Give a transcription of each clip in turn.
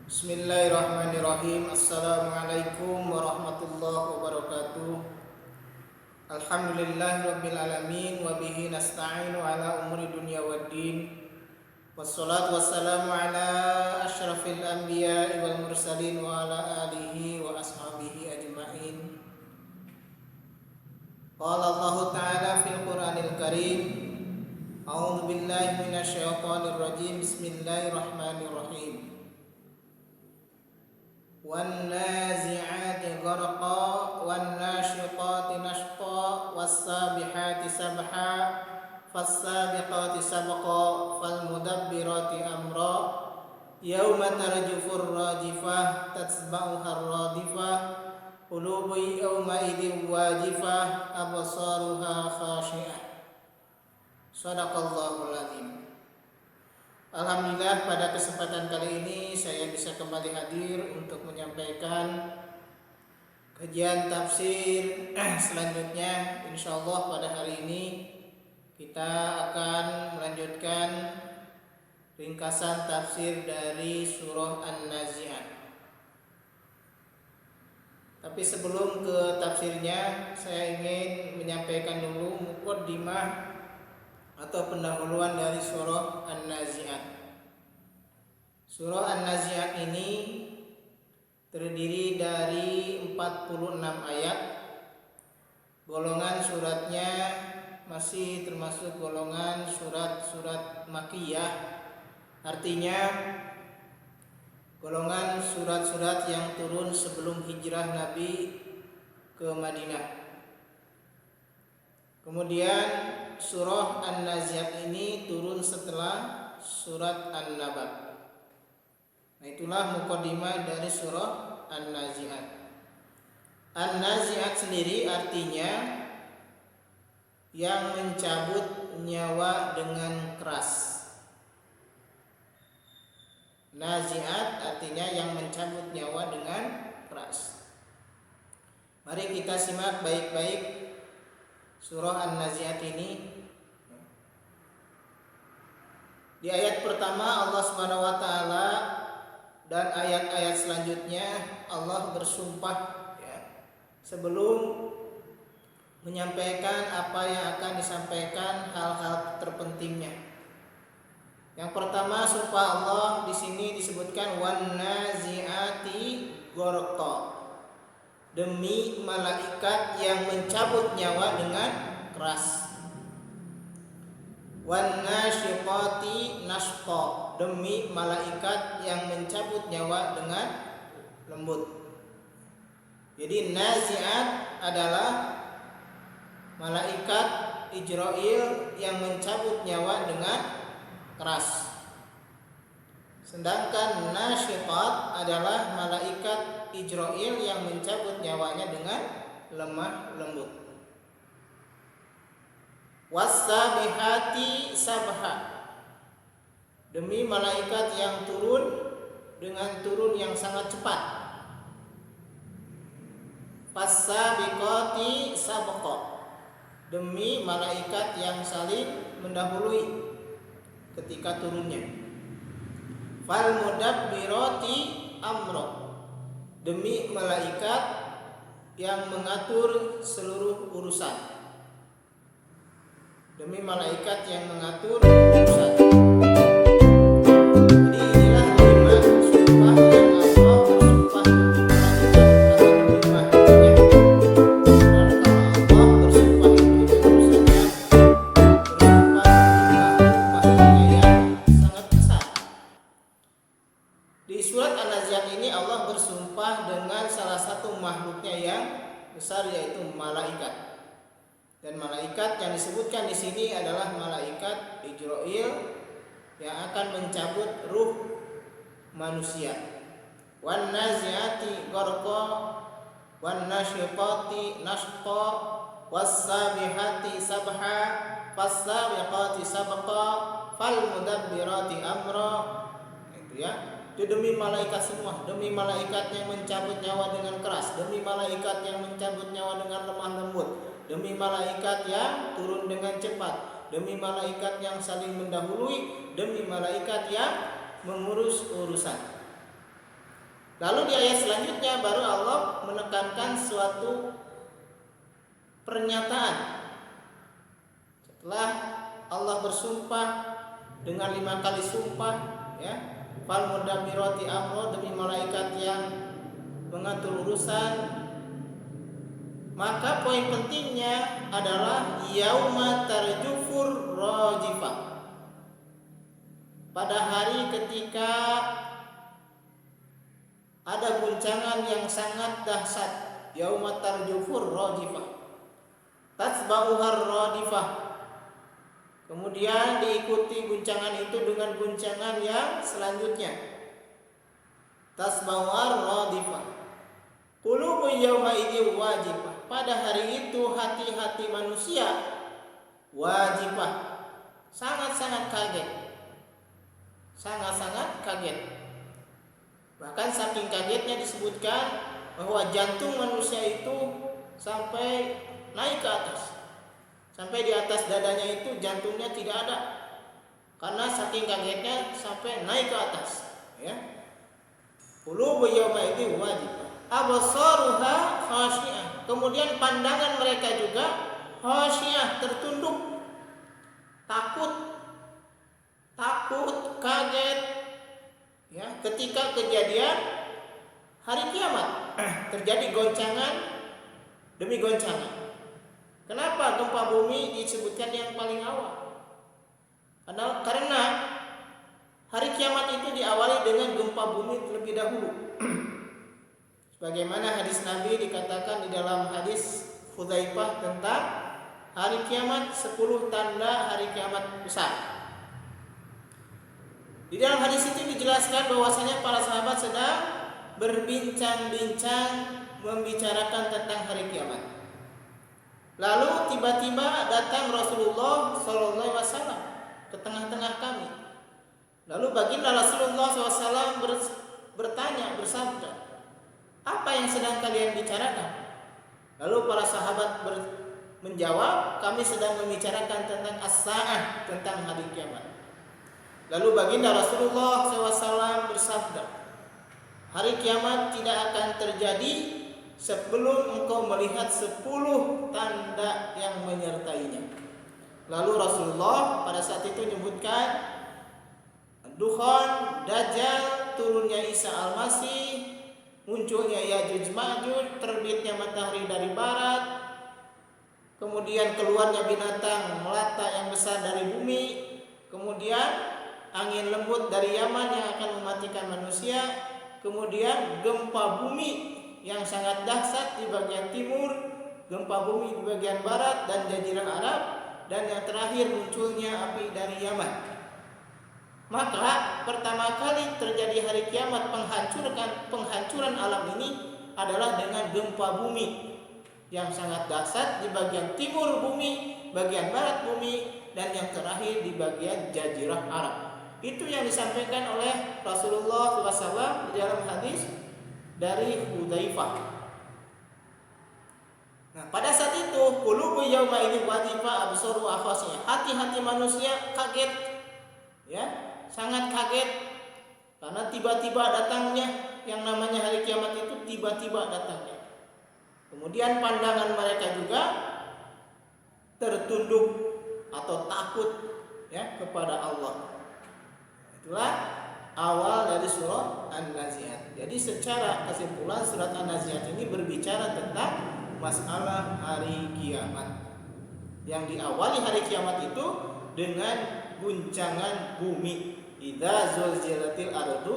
Bismillahirrahmanirrahim. Assalamualaikum warahmatullahi wabarakatuh. Alhamdulillahirabbil alamin wa bihi nasta'inu ala umuri dunya waddin. Wassalatu wassalamu ala asyrafil anbiya'i wal mursalin wa ala alihi wa ashabihi ajma'in. Qala Allah ta'ala fil Qur'anil Karim. A'udzu billahi minasy syaithanir rajim. Bismillahirrahmanirrahim. وَالنَّازِعَاتِ غَرْقًا وَالنَّاشِطَاتِ نَشْطًا وَالسَّابِحَاتِ سَبْحًا فَالسَّابِقَاتِ سَبْقًا فَالْمُدَبِّرَاتِ أَمْرًا يَوْمَ تَرْجُفُ الرَّاجِفَةُ تَتْبَعُهَا الرَّادِفَةُ قُلُوبٌ يَوْمَئِذٍ وَاجِفَةٌ أَبْصَارُهَا خَاشِعَةٌ. Shadaqallahul Azim. Alhamdulillah, pada kesempatan kali ini saya bisa kembali hadir untuk menyampaikan kajian tafsir selanjutnya. Insyaallah pada hari ini kita akan melanjutkan ringkasan tafsir dari surah An-Nazi'at. Tapi sebelum ke tafsirnya, saya ingin menyampaikan dulu muqaddimah atau pendahuluan dari surah An-Nazi'at. Surah An-Nazi'at ini terdiri dari 46 ayat. Golongan suratnya masih termasuk golongan surat-surat Makkiyah. Artinya golongan surat-surat yang turun sebelum hijrah Nabi ke Madinah. Kemudian surah An-Nazi'at ini turun setelah surat An-Naba. Nah, itulah muqaddimah dari surah An-Nazi'at. An-Nazi'at sendiri artinya yang mencabut nyawa dengan keras. Nazi'at artinya yang mencabut nyawa dengan keras. Mari kita simak baik-baik surah An-Nazi'at ini. Di ayat pertama Allah Subhanahu wa taala dan ayat-ayat selanjutnya Allah bersumpah sebelum menyampaikan apa yang akan disampaikan, hal-hal terpentingnya. Yang pertama, sumpah Allah di sini disebutkan wan-nazi'ati gharqa, demi malaikat yang mencabut nyawa dengan keras. Wan-nasyiqati nashqa, demi malaikat yang mencabut nyawa dengan lembut. Jadi nazi'at adalah malaikat Ijrail yang mencabut nyawa dengan keras. Sedangkan nasyiqat adalah malaikat Ijrail yang mencabut nyawanya dengan lemah lembut. Was-sabihati sabha, demi malaikat yang turun dengan turun yang sangat cepat. Fas-sabiqati sabqa, demi malaikat yang saling mendahului ketika turunnya. Fal-mudabbirati amra, demi malaikat yang mengatur seluruh urusan. Demi malaikat yang mengatur urusan. Jadi inilah lima sumpah yang Allah bersumpah demi malaikat atau demi makhluknya. Dan kalau Allah bersumpah itu urusannya bersumpah makhluknya yang sangat besar. Di surat An-Nazi'at ini Allah bersumpah dengan salah satu makhluknya yang besar, yaitu malaikat. Dan malaikat yang disebutkan di sini adalah malaikat Ijrail yang akan mencabut ruh manusia. Wan nazi'ati gharqa wan nasyiqati nashqa was-sabihati sabha fas-sabiqati sabqa fal mudabbirati amra. Itu ya. Itu demi malaikat semua, demi malaikat yang mencabut nyawa dengan keras, demi malaikat yang mencabut nyawa dengan lemah lembut, demi malaikat yang turun dengan cepat, demi malaikat yang saling mendahului, demi malaikat yang mengurus urusan. Lalu di ayat selanjutnya baru Allah menekankan suatu pernyataan. Setelah Allah bersumpah dengan 5 kali sumpah, ya, fal mudabbirati amro, demi malaikat yang mengatur urusan, maka poin pentingnya adalah yauma tarjufur rajifah, pada hari ketika ada guncangan yang sangat dahsyat. Yauma tarjufur rajifah tatsba'uhar radifah, kemudian diikuti guncangan itu dengan guncangan yang selanjutnya, tasba'uhar radifah. Qulubu yauma idzi wajifah, pada hari itu hati-hati manusia wajifah, sangat-sangat kaget. Sangat-sangat kaget. Bahkan saking kagetnya disebutkan bahwa jantung manusia itu sampai naik ke atas. Sampai di atas dadanya itu jantungnya tidak ada. Karena saking kagetnya sampai naik ke atas, ya. Qulubu yauma idzi wajifah absaruha khasyi'ah, kemudian pandangan mereka juga khasyi'ah, tertunduk, takut, kaget, ya, ketika kejadian hari kiamat. Terjadi goncangan demi goncangan. Kenapa gempa bumi disebutkan yang paling awal? Karena hari kiamat itu diawali dengan gempa bumi terlebih dahulu. Sebagaimana hadis Nabi dikatakan di dalam hadis Hudzaifah tentang hari kiamat, 10 tanda hari kiamat besar. Di dalam hadis itu dijelaskan bahwasanya para sahabat sedang berbincang-bincang membicarakan tentang hari kiamat. Lalu tiba-tiba datang Rasulullah SAW ke tengah-tengah kami. Lalu baginda Rasulullah SAW bertanya, bersabda, apa yang sedang kalian bicarakan? Lalu para sahabat menjawab, kami sedang membicarakan tentang as-sa'ah, tentang hari kiamat. Lalu baginda Rasulullah SAW bersabda, hari kiamat tidak akan terjadi sebelum engkau melihat 10 tanda yang menyertainya. Lalu Rasulullah pada saat itu menyebutkan Dukhan, Dajjal, turunnya Isa Al-Masih, munculnya Ya'juj Ma'juj, terbitnya matahari dari barat, kemudian keluarnya binatang melata yang besar dari bumi, kemudian angin lembut dari Yaman yang akan mematikan manusia, kemudian gempa bumi yang sangat dahsyat di bagian timur, gempa bumi di bagian barat dan jazirah Arab, dan yang terakhir munculnya api dari Yaman. Maka pertama kali terjadi hari kiamat, penghancuran alam ini adalah dengan gempa bumi yang sangat dahsyat di bagian timur bumi, bagian barat bumi, dan yang terakhir di bagian jazirah Arab. Itu yang disampaikan oleh Rasulullah SAW di dalam hadis dari Hudzaifah. Nah, pada saat itu qulubu yauma idzi wajifah absaru akhasnya, hati-hati manusia kaget, ya, sangat kaget karena tiba-tiba datangnya yang namanya hari kiamat itu, tiba-tiba datangnya. Kemudian pandangan mereka juga tertunduk atau takut, ya, kepada Allah. Itulah awal dari surah An-Nazi'at. Jadi secara kesimpulan surat An-Nazi'at ini berbicara tentang masalah hari kiamat. Yang diawali hari kiamat itu dengan guncangan bumi. Idza zulzilatil ardu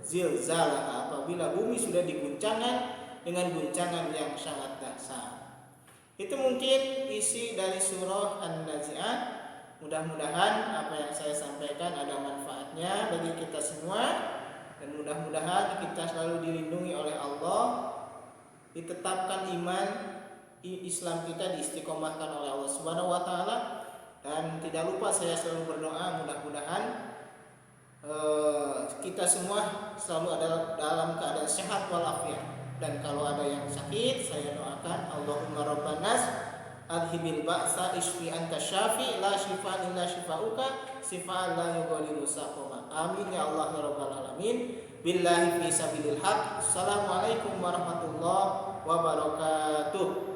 zilzalaha, apabila bumi sudah diguncangkan dengan guncangan yang sangat dahsyat. Itu mungkin isi dari surah An-Nazi'at. Mudah-mudahan apa yang saya sampaikan ada manfaatnya bagi kita semua, dan mudah-mudahan kita selalu dilindungi oleh Allah, ditetapkan iman Islam kita, diistiqomahkan oleh Allah Subhanahu wa taala. Dan tidak lupa saya selalu berdoa mudah-mudahan kita semua selalu ada dalam keadaan sehat walafiat. Dan kalau ada yang sakit, saya doakan Allahumma rabban nas adhibil ba'sa ishfi anta syafi la shifa illa shifauka shifaan la yughadiru saqama. Amin ya Allah ya rabbal alamin. Billahi fi sabilil haq. Assalamualaikum warahmatullahi wabarakatuh.